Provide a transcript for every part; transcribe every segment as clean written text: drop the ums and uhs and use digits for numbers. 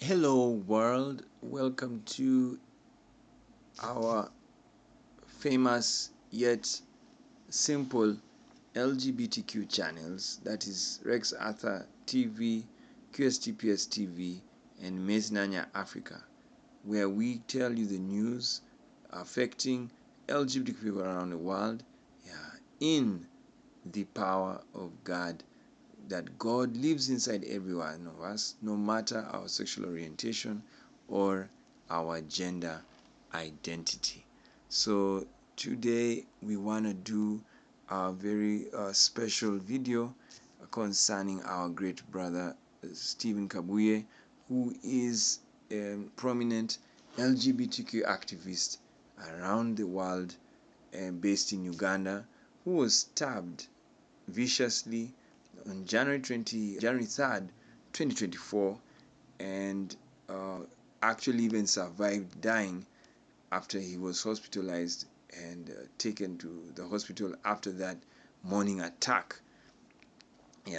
Hello, world. Welcome to our famous yet simple LGBTQ channels, that is Rex Arthur TV, QSTPS TV, and Mesnanya Africa, where we tell you the news affecting LGBTQ people around the world, in the power of God, that God lives inside every one of us, no matter our sexual orientation or our gender identity. So today we want to do a very special video concerning our great brother Stephen Kabuye, who is a prominent LGBTQ activist around the world, based in Uganda, who was stabbed viciously on January 3rd, 2024, and actually even survived dying after he was hospitalized and taken to the hospital after that morning attack.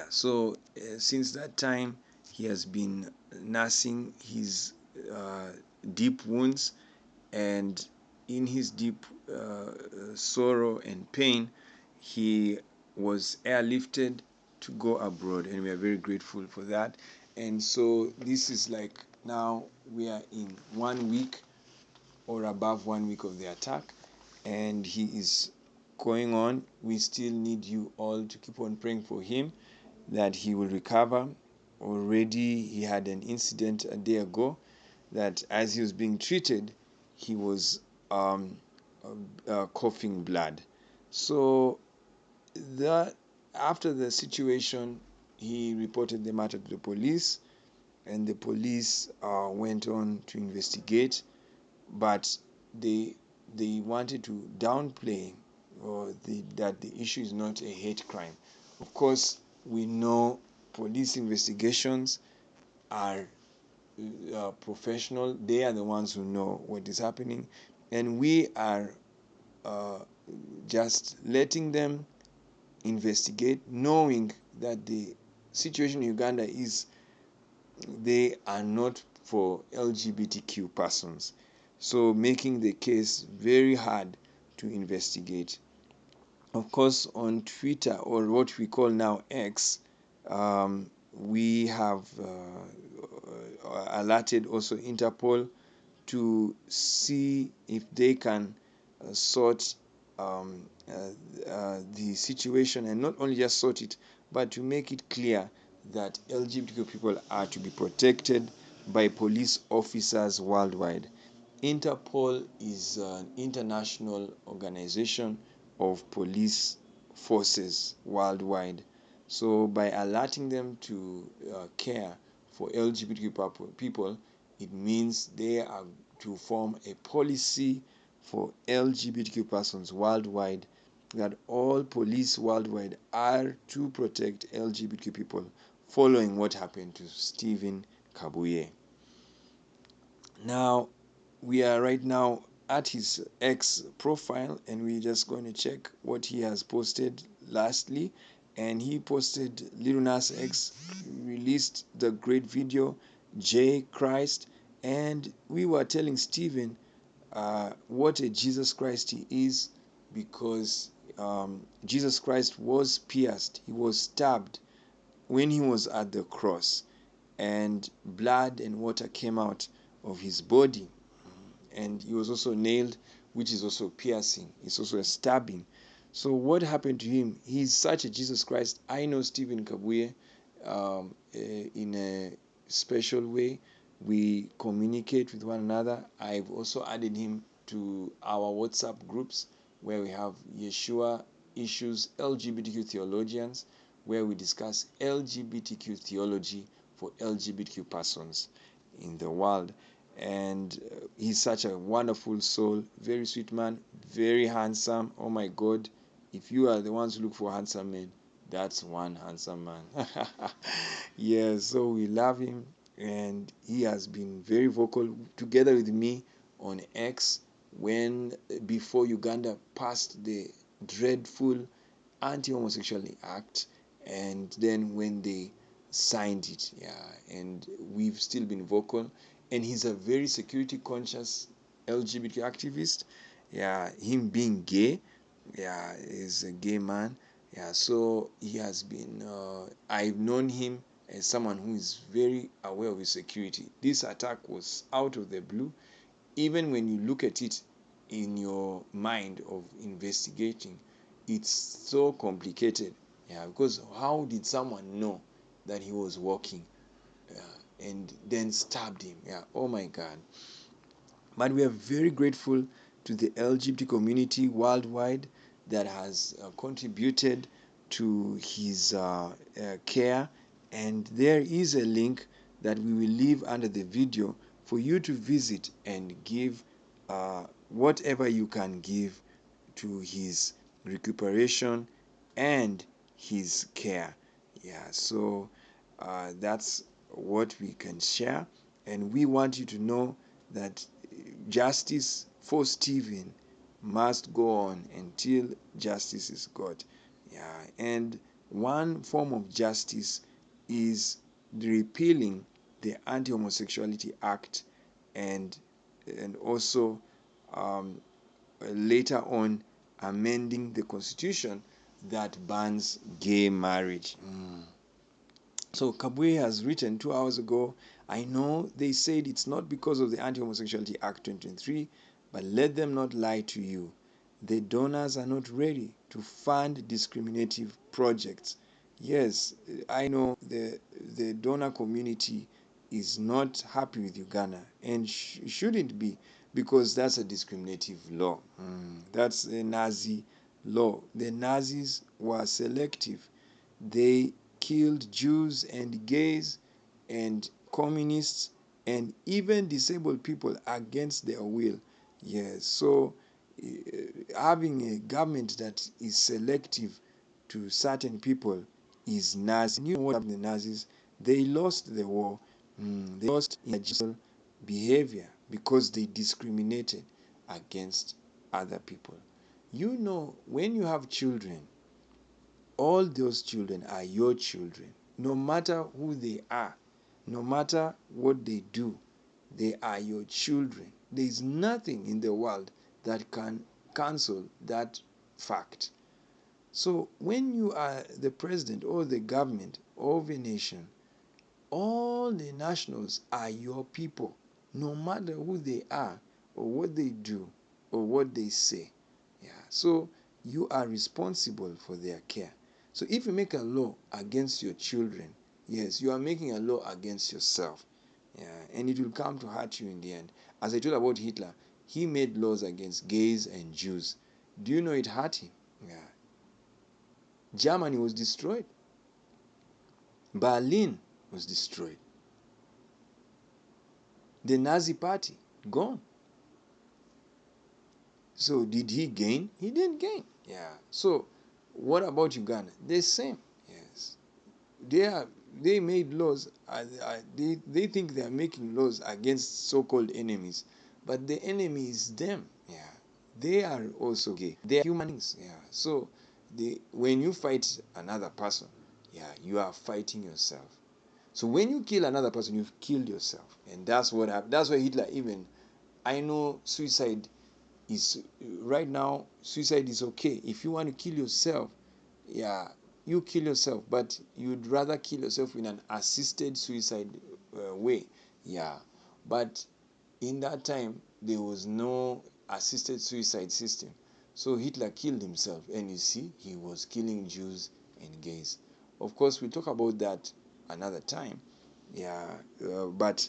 So since that time, he has been nursing his deep wounds, and in his deep sorrow and pain, he was airlifted to go abroad, and we are very grateful for that. And so this is like, now we are in 1 week or above 1 week of the attack, and he is going on. We still need you all to keep on praying for him that he will recover. Already he had an incident a day ago that as he was being treated, he was coughing blood. So that after the situation, he reported the matter to the police, and the police went on to investigate, but they wanted to downplay that the issue is not a hate crime. Of course, we know police investigations are professional. They are the ones who know what is happening, and we are just letting them investigate, knowing that the situation in Uganda is they are not for LGBTQ persons, so making the case very hard to investigate. Of course, on Twitter, or what we call now X, we have alerted also Interpol to see if they can sort the situation, and not only just sort it, but to make it clear that LGBTQ people are to be protected by police officers worldwide. Interpol is an international organization of police forces worldwide. So by alerting them to care for LGBTQ people, it means they are to form a policy for LGBTQ persons worldwide, that all police worldwide are to protect LGBTQ people, following what happened to Stephen Kabuye. Now, we are right now at his X profile, and we're just going to check what he has posted lastly. And he posted, Lil Nas X released the great video J Christ, and we were telling Stephen what a Jesus Christ he is, because Jesus Christ was pierced, he was stabbed when he was at the cross, and blood and water came out of his body, and he was also nailed, which is also piercing, it's also a stabbing. So what happened to him? He's such a Jesus Christ. I know Stephen Kabuye in a special way. We communicate with one another. I've also added him to our WhatsApp groups, where we have Yeshua Issues LGBTQ Theologians, where we discuss LGBTQ theology for LGBTQ persons in the world. And he's such a wonderful soul, very sweet man, very handsome. Oh my God, if you are the ones who look for handsome men, that's one handsome man. Yeah, so we love him, and he has been very vocal together with me on X, when before Uganda passed the dreadful anti-homosexuality act, and then when they signed it. Yeah, and we've still been vocal. And he's a very security conscious LGBT activist. Yeah, him being gay. Yeah, he's a gay man. Yeah, so he has been. I've known him as someone who is very aware of his security. This attack was out of the blue. Even when you look at it in your mind of investigating, it's so complicated. Yeah, because how did someone know that he was walking, and then stabbed him? Yeah, oh my God. But we are very grateful to the LGBT community worldwide that has contributed to his care. And there is a link that we will leave under the video for you to visit and give whatever you can give to his recuperation and his care. Yeah, so that's what we can share. And we want you to know that justice for Stephen must go on until justice is got. Yeah, and one form of justice is repealing the Anti-Homosexuality Act, and also um, later on amending the constitution that bans gay marriage. So Kabwe has written 2 hours ago, I know they said it's not because of the Anti-Homosexuality Act 2023, but let them not lie to you. The donors are not ready to fund discriminative projects. Yes, I know the donor community is not happy with Uganda and shouldn't be, because that's a discriminative law. That's a Nazi law. The Nazis were selective. They killed Jews and gays and communists and even disabled people against their will. Yes, so having a government that is selective to certain people is Nazi. You know what happened to the Nazis? They lost the war. They lost in their behavior because they discriminated against other people. You know, when you have children, all those children are your children. No matter who they are, no matter what they do, they are your children. There is nothing in the world that can cancel that fact. So when you are the president or the government of a nation, all the nationals are your people, no matter who they are or what they do or what they say. Yeah. So you are responsible for their care. So if you make a law against your children, yes, you are making a law against yourself. Yeah, and it will come to hurt you in the end. As I told about Hitler, he made laws against gays and Jews. Do you know it hurt him? Yeah. Germany was destroyed. Berlin was destroyed. The Nazi party, gone. So did he gain? He didn't gain. Yeah. So what about Uganda? The same. Yes. They are. They made laws. They think they are making laws against so-called enemies, but the enemy is them. Yeah. They are also gay. They are human beings. Yeah. So when you fight another person, yeah, you are fighting yourself. So when you kill another person, you've killed yourself, and that's what happened. That's why Hitler even. I know suicide is right now. Suicide is okay if you want to kill yourself. Yeah, you kill yourself, but you'd rather kill yourself in an assisted suicide way. Yeah, but in that time there was no assisted suicide system, so Hitler killed himself, and you see he was killing Jews and gays. Of course, we'll talk about that another time. Yeah, but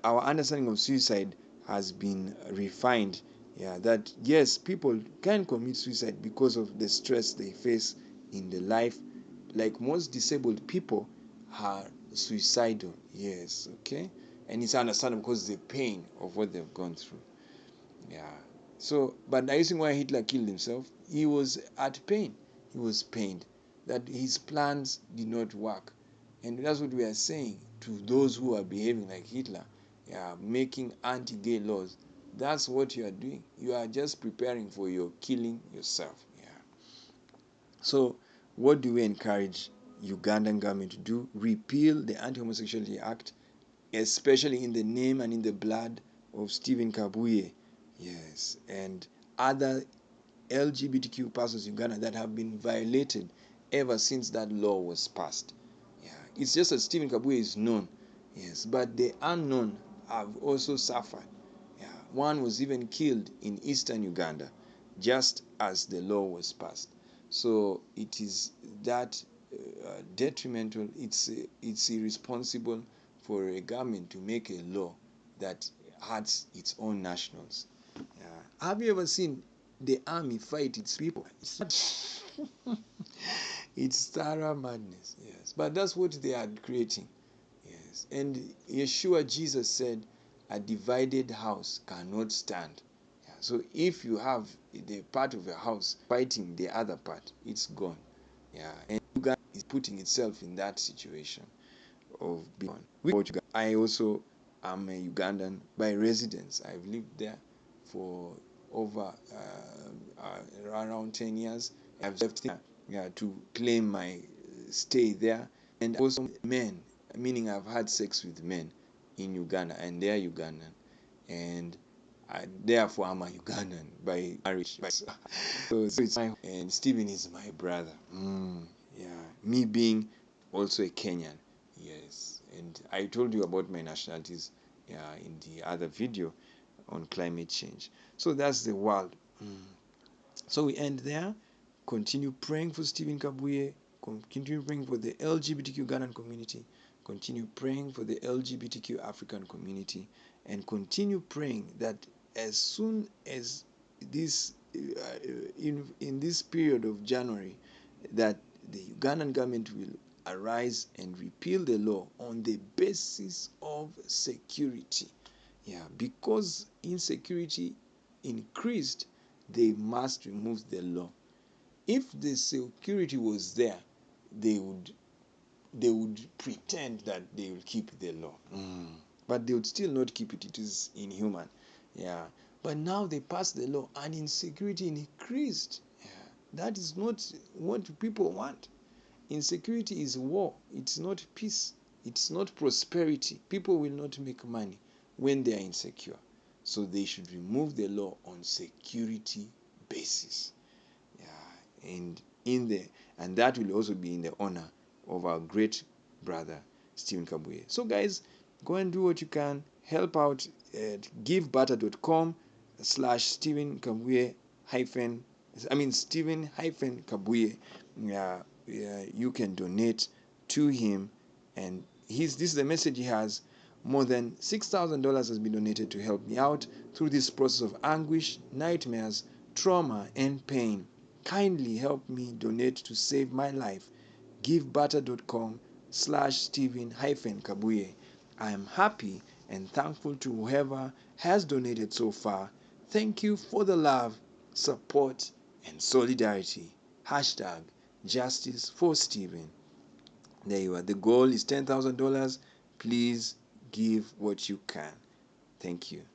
our understanding of suicide has been refined. Yeah, that yes, people can commit suicide because of the stress they face in the life. Like most disabled people are suicidal. Yes, okay, and it's understandable because the pain of what they've gone through. Yeah. So, but the reason why Hitler killed himself, he was at pain. He was pained that his plans did not work. And that's what we are saying to those who are behaving like Hitler, yeah, making anti-gay laws. That's what you are doing. You are just preparing for your killing yourself. Yeah. So, what do we encourage Ugandan government to do, repeal the Anti-Homosexuality Act, especially in the name and in the blood of Stephen Kabuye. Yes, and other LGBTQ persons in Uganda that have been violated ever since that law was passed. Yeah, it's just that Stephen Kabuye is known, yes, but the unknown have also suffered. Yeah, one was even killed in eastern Uganda, just as the law was passed. So it is that detrimental. It's irresponsible for a government to make a law that hurts its own nationals. Have you ever seen the army fight its people? It's thorough madness, yes. But that's what they are creating, yes. And Yeshua Jesus said, a divided house cannot stand. Yeah. So if you have the part of a house fighting the other part, it's gone. Yeah. And Uganda is putting itself in that situation of being one. I also am a Ugandan by residence. I've lived there for over around 10 years. I've left there to claim my stay there. And also men, meaning I've had sex with men in Uganda, and they're Ugandan. And therefore I'm a Ugandan by marriage. So it's my, and Stephen is my brother. Yeah, me being also a Kenyan. Yes, and I told you about my nationalities in the other video on climate change. So that's the world. So we end there. Continue praying for Stephen Kabuye. Continue praying for the LGBTQ Ghanaian community. Continue praying for the LGBTQ African community. And continue praying that as soon as this, in this period of January, that the Ugandan government will arise and repeal the law on the basis of security. Yeah, because insecurity increased, they must remove the law. If the security was there, they would pretend that they will keep the law. But they would still not keep it. It is inhuman. Yeah. But now they passed the law and insecurity increased. Yeah. That is not what people want. Insecurity is war. It's not peace. It's not prosperity. People will not make money when they are insecure. So they should remove the law on security basis. Yeah. And that will also be in the honor of our great brother Stephen Kabuye. So guys, go and do what you can. Help out at givebarter.com/Stephen Kabuye Stephen Kabuye. Yeah, you can donate to him, and this is the message he has. More than $6,000 has been donated to help me out through this process of anguish, nightmares, trauma, and pain. Kindly help me donate to save my life. givebarter.com/Stephen Kabuye. I am happy and thankful to whoever has donated so far. Thank you for the love, support, and solidarity. Hashtag Justice for Stephen. There you are. The goal is $10,000. Please give what you can. Thank you.